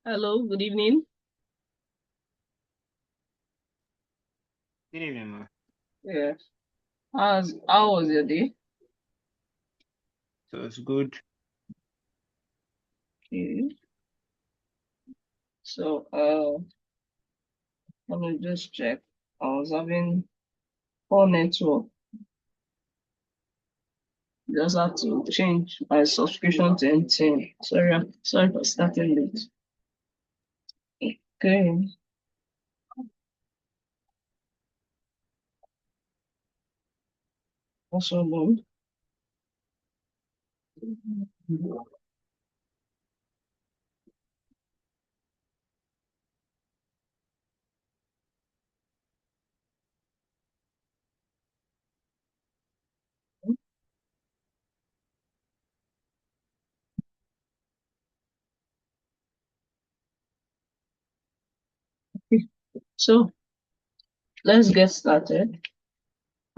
Hello, good evening. Good evening, ma. Yeah. How was your day? So it's good. Okay. So let me just check. I was having poor network. Just had to change my subscription to MTN. Sorry for starting late. Okay. Also done. So let's get started.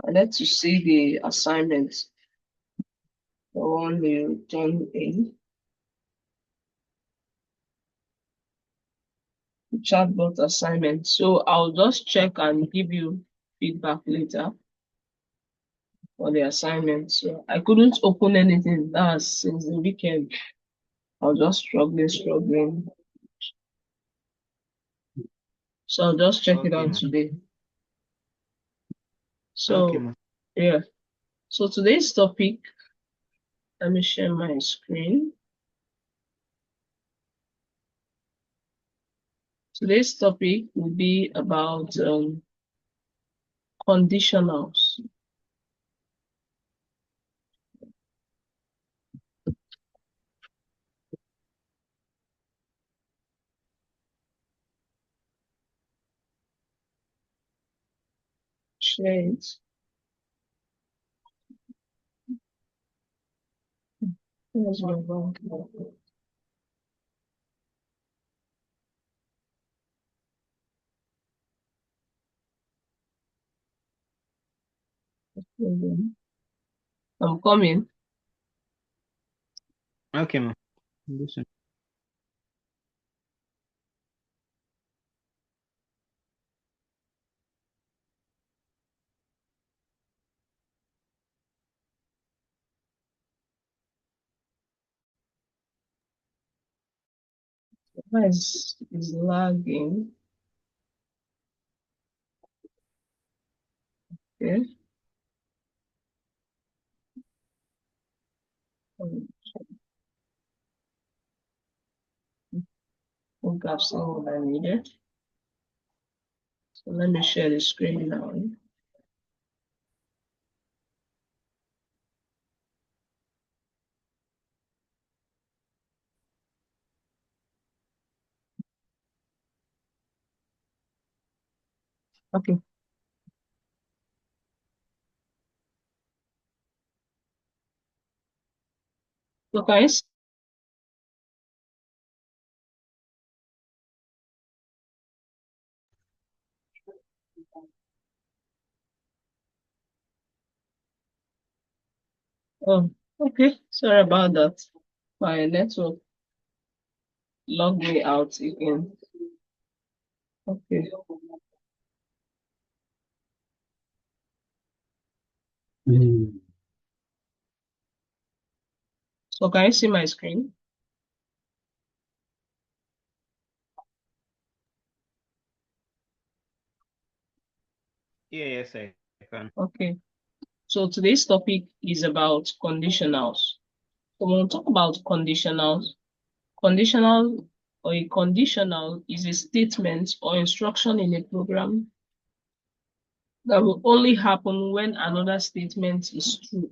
I'd like to see the assignment, the one you done in the chatbot assignment. So I'll just check and give you feedback later for the assignment. So I couldn't open anything. That's since the weekend. I was just struggling. So I'll just check it Okay, out ma. today. Okay, So ma. yeah. So today's topic, let me share my screen. Today's topic will be about conditionals. Share it. Here's my bank. I'm coming. Okay, ma. Listen. Why is lagging? Okay. I think I've seen what I needed. So let me share the screen now. Okay. So guys, oh, okay. Sorry about that. My network logged me out again. Okay. So can you see my screen? Yeah, yes, I can. Okay. So today's topic is about conditionals. So when we talk about conditionals, conditional or a conditional is a statement or instruction in a program that will only happen when another statement is true.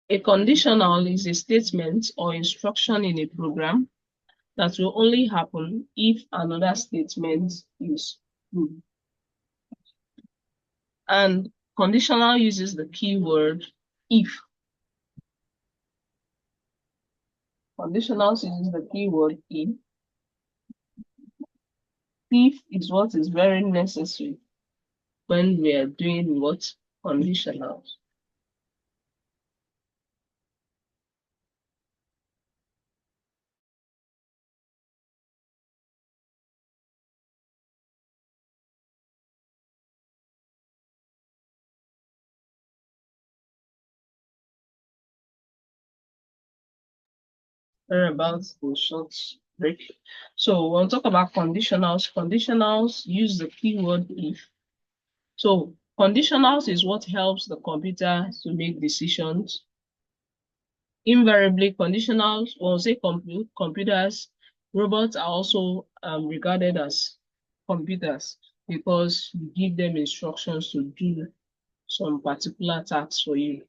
A conditional is a statement or instruction in a program that will only happen if another statement is true. And conditional uses the keyword if. Conditional uses the keyword if. If is what is very necessary when we are doing what? Conditionals. Sorry about the short break. So we'll talk about conditionals. Conditionals use the keyword if. So conditionals is what helps the computer to make decisions. Invariably, conditionals, when we say computers, robots are also regarded as computers because you give them instructions to do some particular tasks for you.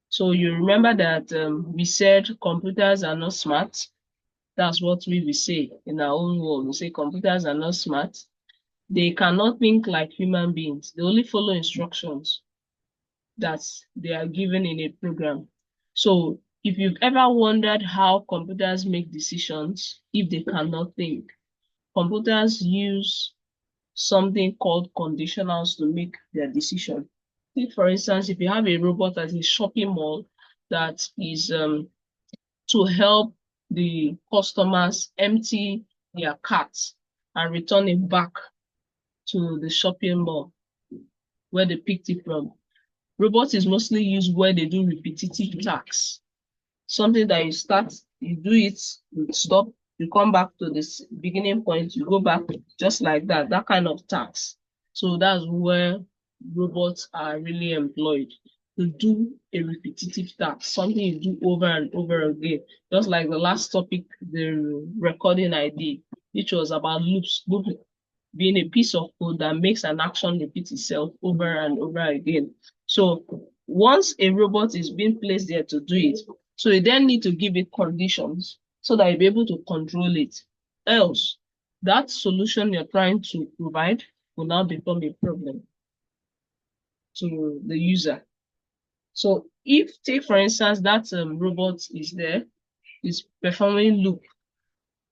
So you remember that we said computers are not smart. That's what we will say in our own world. We say computers are not smart. They cannot think like human beings. They only follow instructions that they are given in a program. So if you've ever wondered how computers make decisions if they cannot think, computers use something called conditionals to make their decision. Take, for instance, if you have a robot at a shopping mall that is to help the customers empty their carts and return it back to the shopping mall where they picked it from. Robots is mostly used where they do repetitive tasks. Something that you start, you do it, you stop, you come back to this beginning point, you go back just like that, that kind of task. So that's where robots are really employed to do a repetitive task, something you do over and over again. Just like the last topic, the recording I did, which was about loops, being a piece of code that makes an action repeat itself over and over again. So once a robot is being placed there to do it, so you then need to give it conditions so that you'll be able to control it. Else, that solution you're trying to provide will now become a problem to the user. So if, take for instance, that robot is there, is performing loop,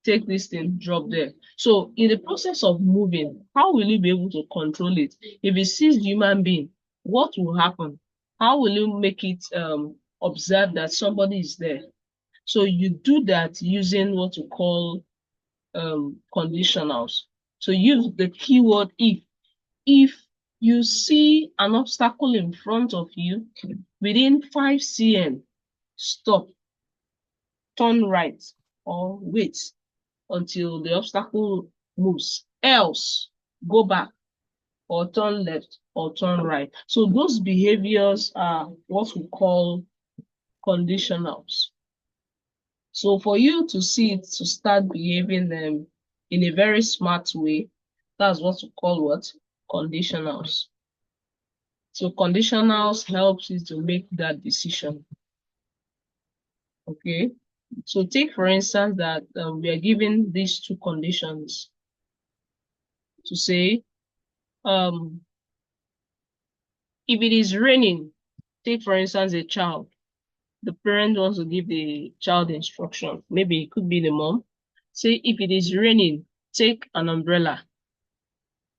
take this thing, drop there. So in the process of moving, how will you be able to control it? If it sees human being, what will happen? How will you make it observe that somebody is there? So you do that using what we call conditionals. So use the keyword if. If you see an obstacle in front of you within 5 cm, stop, turn right, or wait until the obstacle moves. Else, go back or turn left or turn right. So those behaviors are what we call conditionals. So for you to see it to start behaving in a very smart way, that's what we call what? Conditionals. So conditionals helps you to make that decision. Okay. So take for instance that we are given these two conditions to say, um, if it is raining, take for instance a child, the parent wants to give the child instruction. Maybe it could be the mom. Say if it is raining, take an umbrella.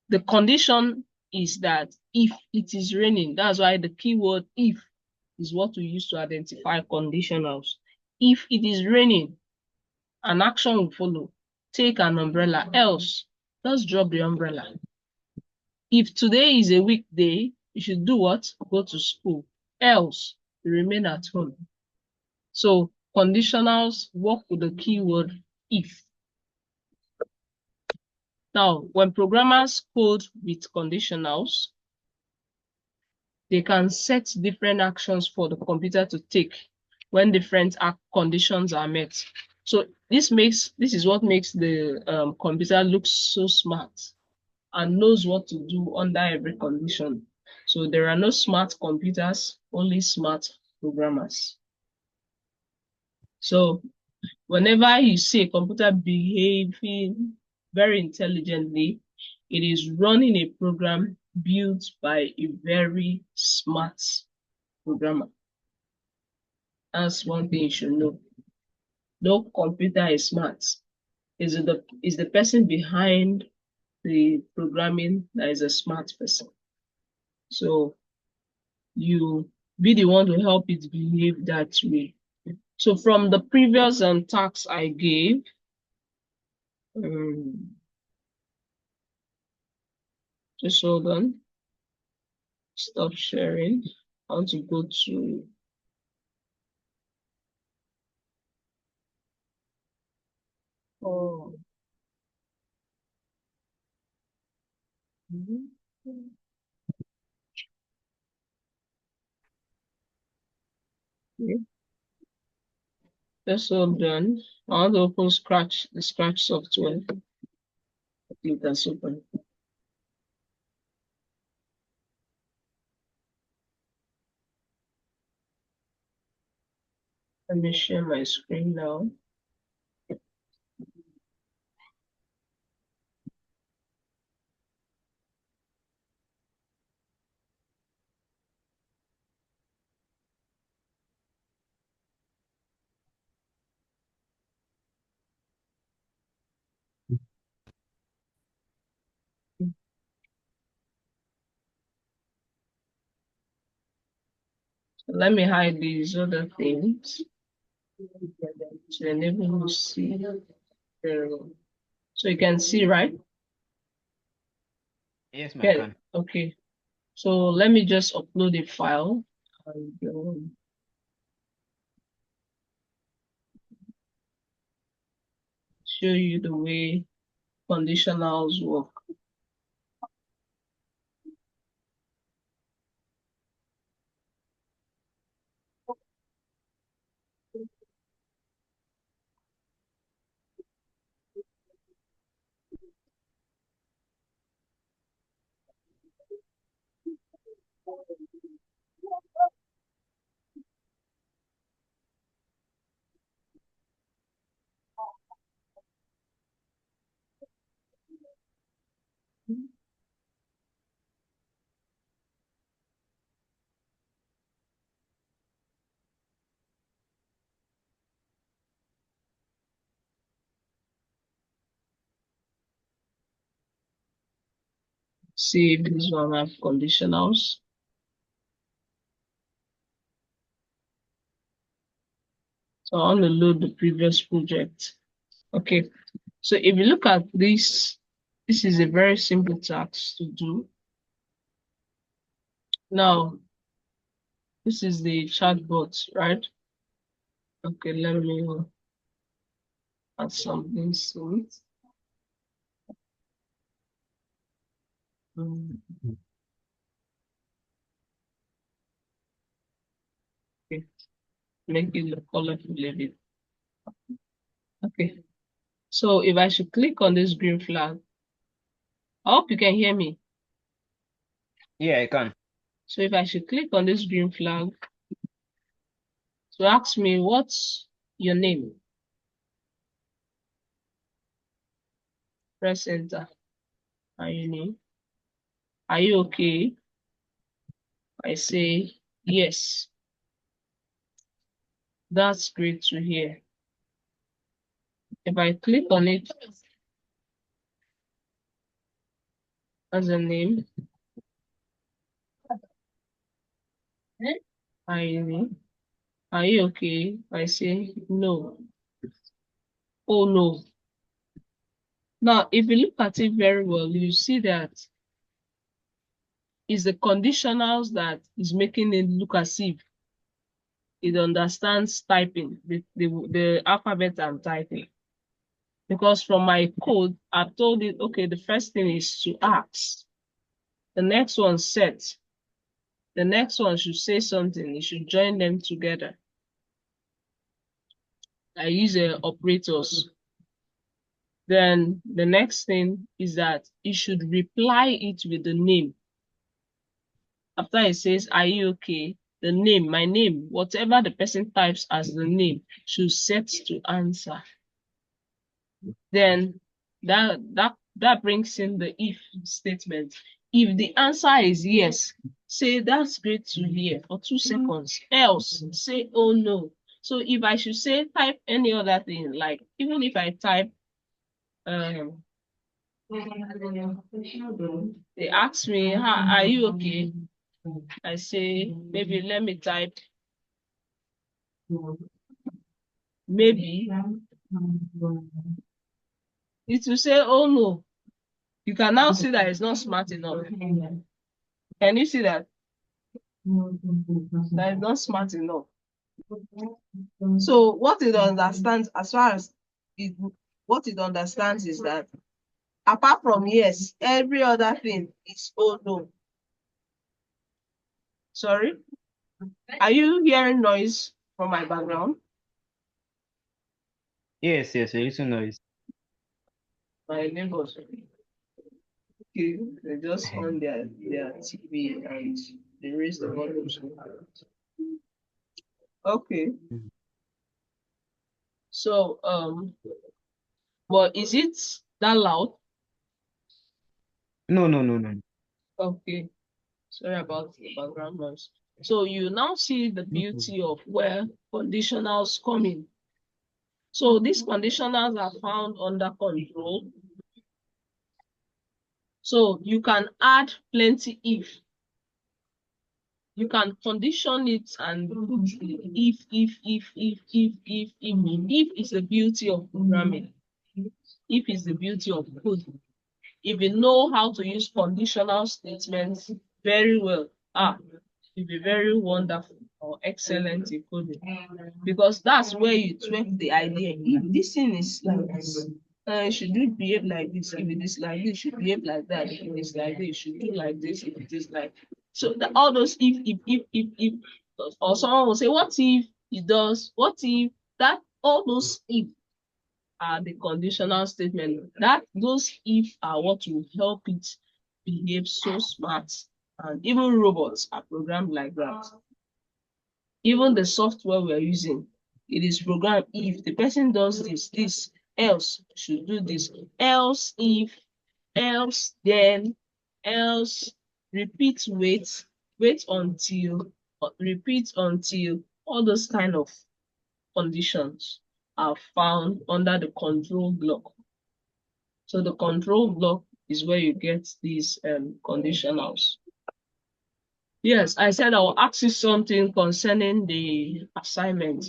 The condition is that if it is raining, that's why the keyword if is what we use to identify conditionals. If it is raining, an action will follow. Take an umbrella, else just drop the umbrella. If today is a weekday, you should do what? Go to school. Else, remain at home. So conditionals work with the keyword if. Now, when programmers code with conditionals, they can set different actions for the computer to take when different conditions are met. So this is what makes the computer look so smart and knows what to do under every condition. So there are no smart computers, only smart programmers. So whenever you see a computer behaving very intelligently, it is running a program built by a very smart programmer. That's one thing you should know. No computer is smart. Is the person behind the programming that is a smart person. So you be the one to help it behave that way. So from the previous tasks I gave, just hold on, stop sharing. I want to go to Okay. That's all done. I want to open the Scratch software. Click that's open. Let me share my screen now. Let me hide these other things to enable you to see. So you can see, right? Yes, I Yeah. can. Okay. So let me just upload a file and show you the way conditionals work. See if this one have conditionals. So I want to load the previous project. Okay. So if you look at this, this is a very simple task to do. Now, this is the chatbot, right? Okay, let me add something to it. Okay, make it look colorful a bit. Okay, so if I should click on this green flag, I hope you can hear me. Yeah, I can. So if I should click on this green flag to ask me what's your name, press enter. Are you name? Are you okay? I say yes. That's great to hear. If I click on it as a name, are you okay? I say no. Oh no. Now, if you look at it very well, you see that it's the conditionals that is making it look as if it understands typing, the alphabet I'm typing. Because from my code, I've told it, okay, the first thing is to ask. The next one set. The next one should say something. You should join them together. I use operators. Then the next thing is that you should reply it with the name. After it says, are you okay? The name, my name, whatever the person types as the name should set to answer. Then that brings in the if statement. If the answer is yes, say that's great to hear for 2 seconds. Else, say oh no. So if I should say type any other thing, like even if I type they ask me, are you okay? I say maybe let me type maybe. It will say oh no. You can now see that it's not smart enough. Can you see that? That is not smart enough. So what it understands, as far as what it understands is that Apart from yes, every other thing is oh no. Sorry? Are you hearing noise from my background? Yes, yes, a little noise. My neighbors. Okay, they just on their TV and they raise the volume so high. Okay. Mhm. So but is it that loud? No, no, no, no. Okay. Sorry about the background noise. So you now see the No problem. beauty of where conditionals come in. So these conditionals are found under control. So you can add plenty if. You can condition it and put if is the beauty of programming. If is the beauty of coding. If you know how to use conditional statements very well, you'll be very wonderful or excellent in coding. Because that's where you tweak the idea. If this thing is like this, it should do behave like this. If it is like this, it should behave like that. If it is like this, it should do like this. If it is like so, all those if, or someone will say, what if it does? What if that? All those if are the conditional statement. That those if are what will help it behave so smart. And even robots are programmed like that. Even the software we're using, it is programmed if the person does this, else should do this, else if, else then, else repeat wait until, repeat until, all those kind of conditions are found under the control block. So the control block is where you get these conditionals. Yes, I said I will ask you something concerning the assignment.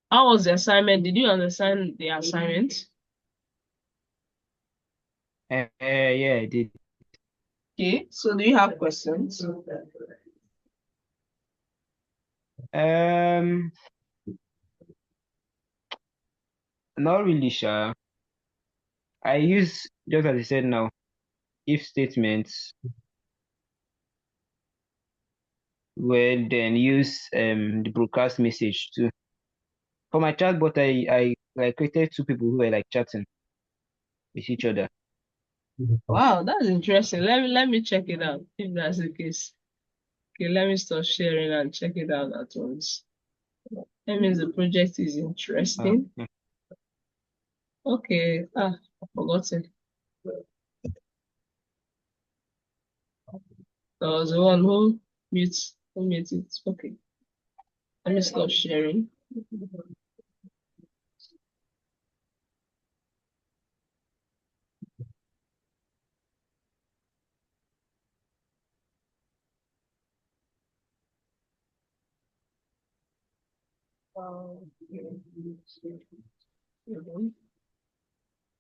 How was the assignment? Did you understand the assignment? Yeah, I did. Okay, so do you have questions? Um, Not really sure. I use, just as I said now, if statements, will then use the broadcast message too. For my chatbot, I like created two people who were like chatting with each other. Wow, that's interesting. Let me check it out if that's the case. Okay, let me stop sharing and check it out at once. That means the project is interesting. Yeah. Okay, I forgot it. There was the one who mute it. Okay, let me stop sharing.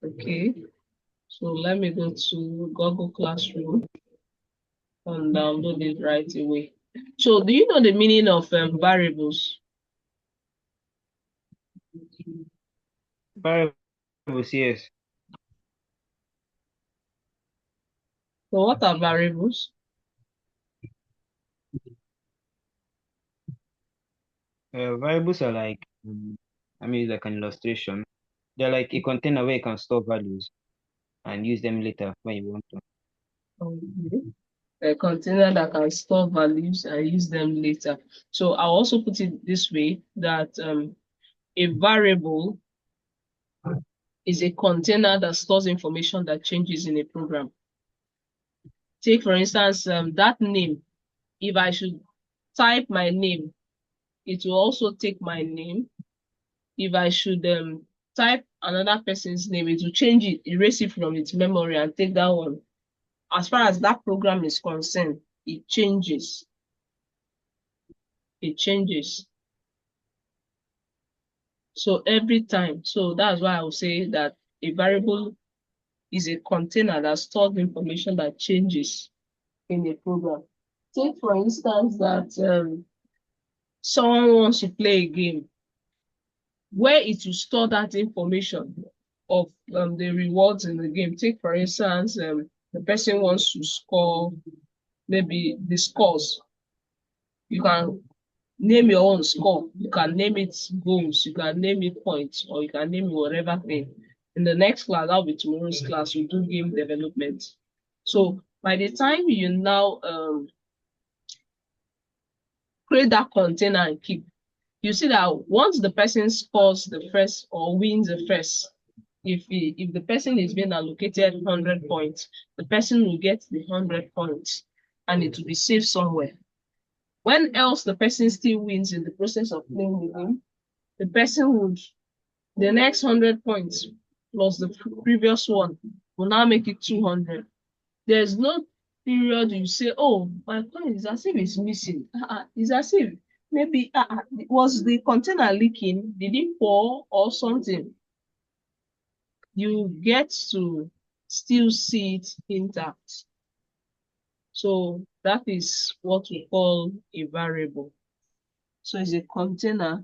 Okay, so let me go to Google Classroom and download it right away. So, do you know the meaning of variables? Variables, yes. So, what are variables? Variables are like, I mean, like an illustration. They're like a container where you can store values and use them later when you want to. Okay. A container that can store values and use them later. So, I'll also put it this way that a variable is a container that stores information that changes in a program. Take, for instance, that name. If I should type my name, it will also take my name. If I should type another person's name, it will change it, erase it from its memory and take that one. As far as that program is concerned, it changes. It changes. So every time. So that's why I would say that a variable is a container that stores information that changes in a program. Take, for instance, that someone wants to play a game where it will store that information. of the rewards in the game. Take for instance, the person wants to score maybe the scores. You can name your own score. You can name it goals. You can name it points, or you can name it whatever thing. In the next class, that'll be tomorrow's class. We do game development. So by the time you now create that container and keep, you see that once the person scores the first or wins the first, if the person is being allocated 100 points, the person will get the 100 points and it will be saved somewhere. When else the person still wins in the process of playing the game, the person would, the next 100 points plus the previous one will now make it 200. There's no period you say, oh, my coin is as if it's missing. It's as if maybe was the container leaking? Did it pour or something? You get to still see it intact. So that is what we call a variable. So it's a container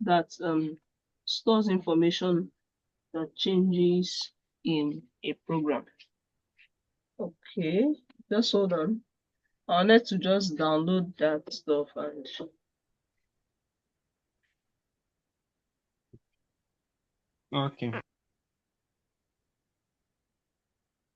that stores information that changes in a program. Okay, just hold on. I'll need to just download that stuff and Okay.